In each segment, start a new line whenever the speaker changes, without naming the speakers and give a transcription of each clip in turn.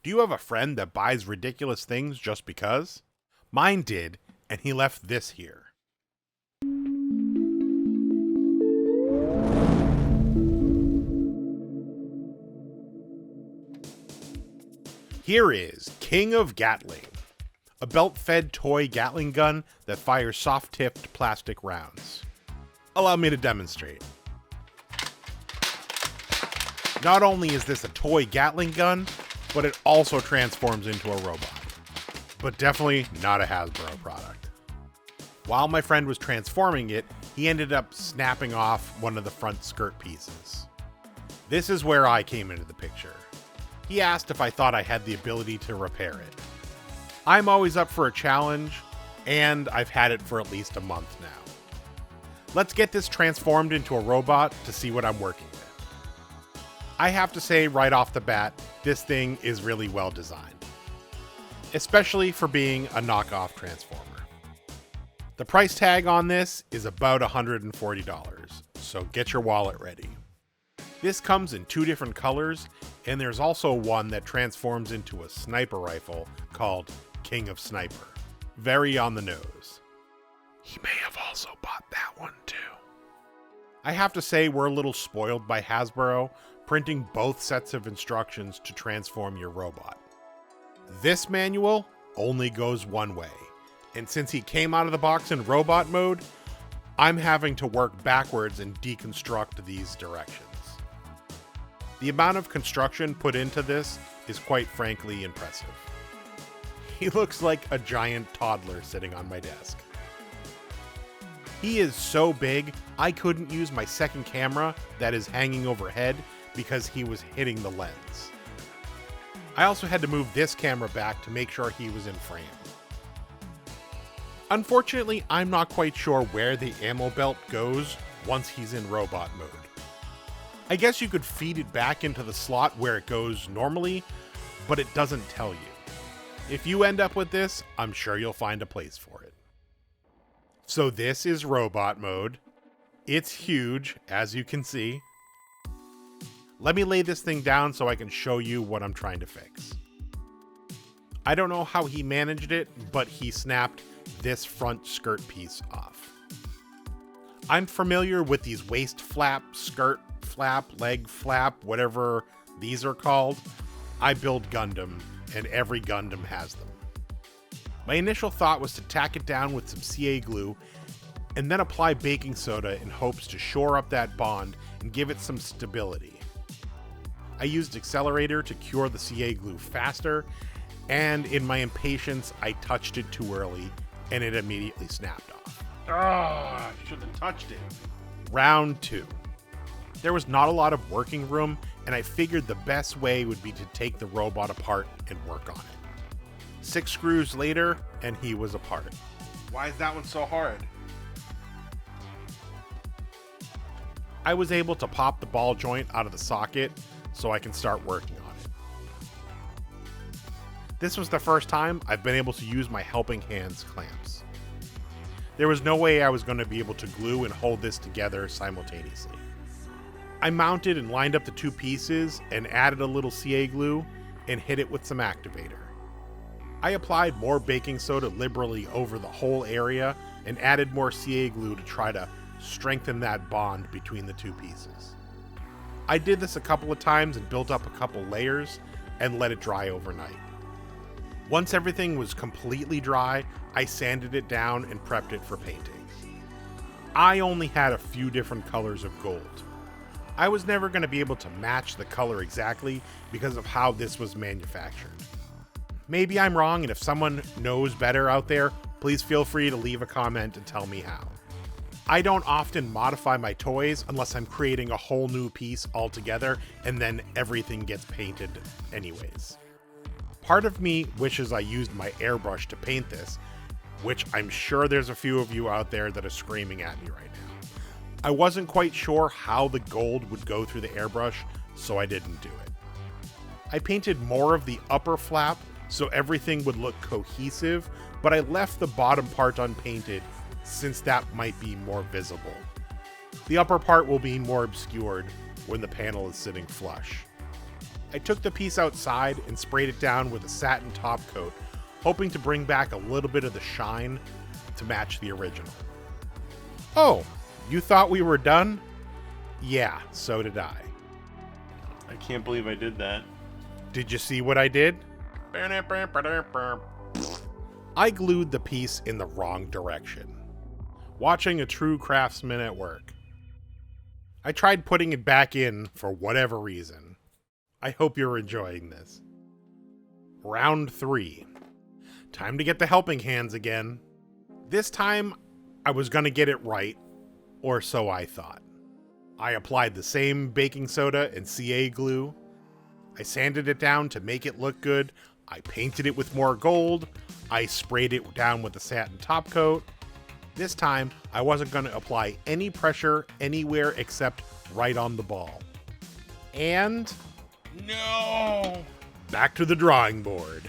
Do you have a friend that buys ridiculous things just because? Mine did, and he left this here. Here is King of Gatling, a belt-fed toy Gatling gun that fires soft-tipped plastic rounds. Allow me to demonstrate. Not only is this a toy Gatling gun, but it also transforms into a robot. But definitely not a Hasbro product. While my friend was transforming it, he ended up snapping off one of the front skirt pieces. This is where I came into the picture. He asked if I thought I had the ability to repair it. I'm always up for a challenge, and I've had it for at least a month now. Let's get this transformed into a robot to see what I'm working with. I have to say right off the bat, this thing is really well designed, especially for being a knockoff Transformer. The price tag on this is about $140, so get your wallet ready. This comes in 2 different colors, and there's also one that transforms into a sniper rifle called King of Sniper. Very on the nose. He may have also bought that one too. I have to say we're a little spoiled by Hasbro printing both sets of instructions to transform your robot. This manual only goes one way, and since he came out of the box in robot mode, I'm having to work backwards and deconstruct these directions. The amount of construction put into this is quite frankly impressive. He looks like a giant toddler sitting on my desk. He is so big, I couldn't use my second camera that is hanging overhead because he was hitting the lens. I also had to move this camera back to make sure he was in frame. Unfortunately, I'm not quite sure where the ammo belt goes once he's in robot mode. I guess you could feed it back into the slot where it goes normally, but it doesn't tell you. If you end up with this, I'm sure you'll find a place for it. So this is robot mode. It's huge, as you can see. Let me lay this thing down so I can show you what I'm trying to fix. I don't know how he managed it, but he snapped this front skirt piece off. I'm familiar with these waist flap, skirt flap, leg flap, whatever these are called. I build Gundam, and every Gundam has them. My initial thought was to tack it down with some CA glue and then apply baking soda in hopes to shore up that bond and give it some stability. I used Accelerator to cure the CA glue faster, and in my impatience, I touched it too early and it immediately snapped off. I shouldn't have touched it. Round 2. There was not a lot of working room, and I figured the best way would be to take the robot apart and work on it. 6 screws later, and he was apart. Why is that one so hard? I was able to pop the ball joint out of the socket so I can start working on it. This was the first time I've been able to use my helping hands clamps. There was no way I was going to be able to glue and hold this together simultaneously. I mounted and lined up the 2 pieces and added a little CA glue and hit it with some activator. I applied more baking soda liberally over the whole area and added more CA glue to try to strengthen that bond between the 2 pieces. I did this a couple of times and built up a couple layers and let it dry overnight. Once everything was completely dry, I sanded it down and prepped it for painting. I only had a few different colors of gold. I was never going to be able to match the color exactly because of how this was manufactured. Maybe I'm wrong, and if someone knows better out there, please feel free to leave a comment and tell me how. I don't often modify my toys unless I'm creating a whole new piece altogether, and then everything gets painted anyways. Part of me wishes I used my airbrush to paint this, which I'm sure there's a few of you out there that are screaming at me right now. I wasn't quite sure how the gold would go through the airbrush, so I didn't do it. I painted more of the upper flap so everything would look cohesive, but I left the bottom part unpainted since that might be more visible. The upper part will be more obscured when the panel is sitting flush. I took the piece outside and sprayed it down with a satin top coat, hoping to bring back a little bit of the shine to match the original. Oh, you thought we were done? Yeah, so did I.
I can't believe I did that.
Did you see what I did? I glued the piece in the wrong direction. Watching a true craftsman at work. I tried putting it back in for whatever reason. I hope you're enjoying this. Round 3. Time to get the helping hands again. This time, I was gonna get it right, or so I thought. I applied the same baking soda and CA glue. I sanded it down to make it look good. I painted it with more gold. I sprayed it down with a satin top coat. This time, I wasn't gonna apply any pressure anywhere except right on the ball. And no! Back to the drawing board.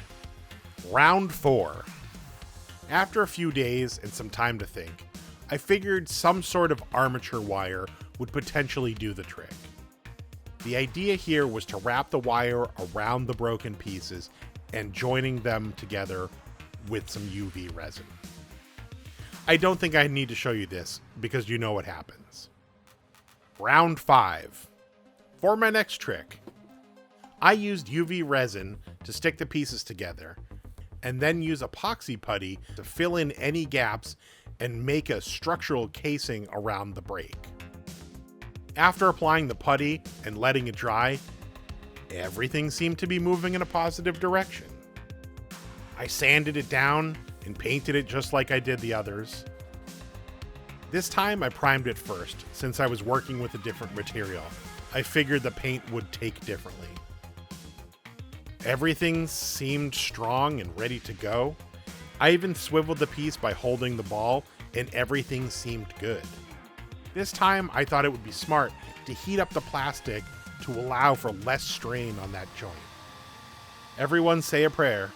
Round 4. After a few days and some time to think, I figured some sort of armature wire would potentially do the trick. The idea here was to wrap the wire around the broken pieces and joining them together with some UV resin. I don't think I need to show you this because you know what happens. Round 5. For my next trick, I used UV resin to stick the pieces together and then use epoxy putty to fill in any gaps and make a structural casing around the break. After applying the putty and letting it dry, everything seemed to be moving in a positive direction. I sanded it down and painted it just like I did the others. This time I primed it first, since I was working with a different material. I figured the paint would take differently. Everything seemed strong and ready to go. I even swiveled the piece by holding the ball, and everything seemed good. This time I thought it would be smart to heat up the plastic to allow for less strain on that joint. Everyone say a prayer.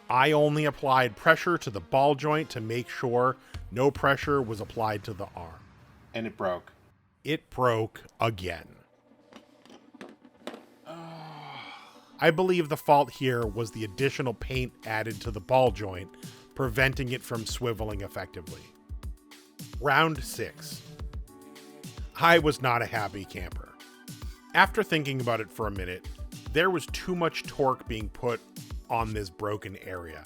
I only applied pressure to the ball joint to make sure no pressure was applied to the arm.
And it broke.
It broke again. I believe the fault here was the additional paint added to the ball joint, preventing it from swiveling effectively. Round 6. I was not a happy camper. After thinking about it for a minute, there was too much torque being put on this broken area.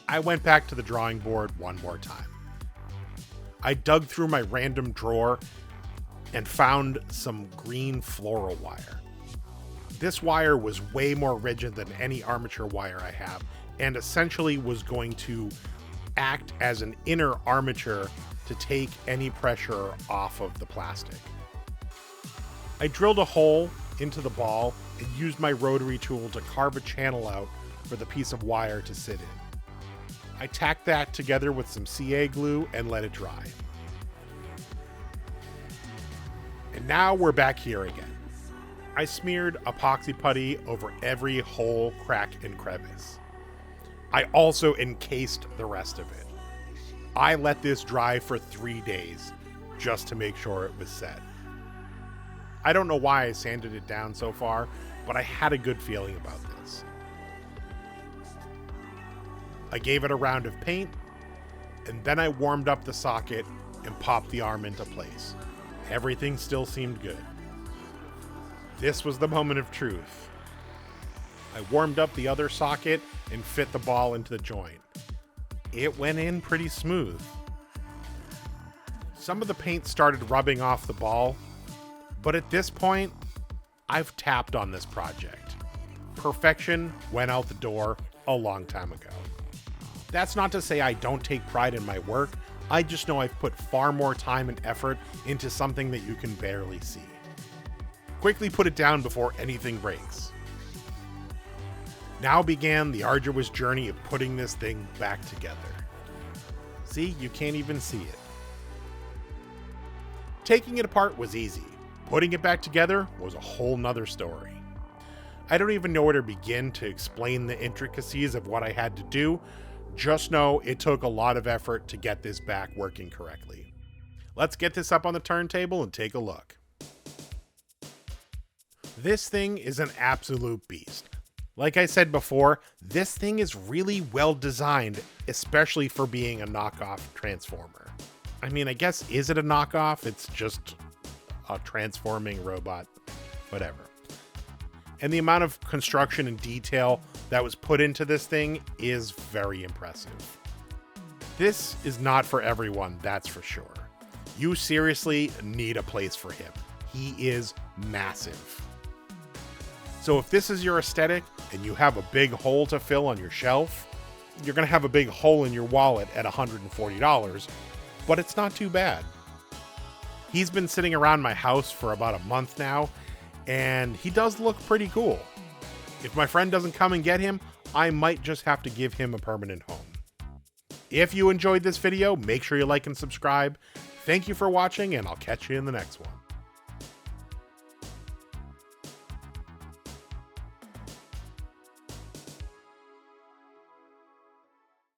I went back to the drawing board one more time. I dug through my random drawer and found some green floral wire. This wire was way more rigid than any armature wire I have, and essentially was going to act as an inner armature to take any pressure off of the plastic. I drilled a hole into the ball and used my rotary tool to carve a channel out for the piece of wire to sit in. I tacked that together with some CA glue and let it dry. And now we're back here again. I smeared epoxy putty over every hole, crack, and crevice. I also encased the rest of it. I let this dry for 3 days just to make sure it was set. I don't know why I sanded it down so far, but I had a good feeling about this. I gave it a round of paint, and then I warmed up the socket and popped the arm into place. Everything still seemed good. This was the moment of truth. I warmed up the other socket and fit the ball into the joint. It went in pretty smooth. Some of the paint started rubbing off the ball, but at this point, I've tapped on this project. Perfection went out the door a long time ago. That's not to say I don't take pride in my work, I just know I've put far more time and effort into something that you can barely see. Quickly put it down before anything breaks. Now began the arduous journey of putting this thing back together. See, you can't even see it. Taking it apart was easy. Putting it back together was a whole nother story. I don't even know where to begin to explain the intricacies of what I had to do. Just know it took a lot of effort to get this back working correctly. Let's get this up on the turntable and take a look. This thing is an absolute beast. Like I said before, this thing is really well designed, especially for being a knockoff Transformer. I mean, I guess, is it a knockoff? It's just a transforming robot, whatever. And the amount of construction and detail that was put into this thing is very impressive. This is not for everyone, that's for sure. You seriously need a place for him. He is massive. So if this is your aesthetic and you have a big hole to fill on your shelf, you're going to have a big hole in your wallet at $140, but it's not too bad. He's been sitting around my house for about a month now, and he does look pretty cool. If my friend doesn't come and get him, I might just have to give him a permanent home. If you enjoyed this video, make sure you like and subscribe. Thank you for watching, and I'll catch you in the next one.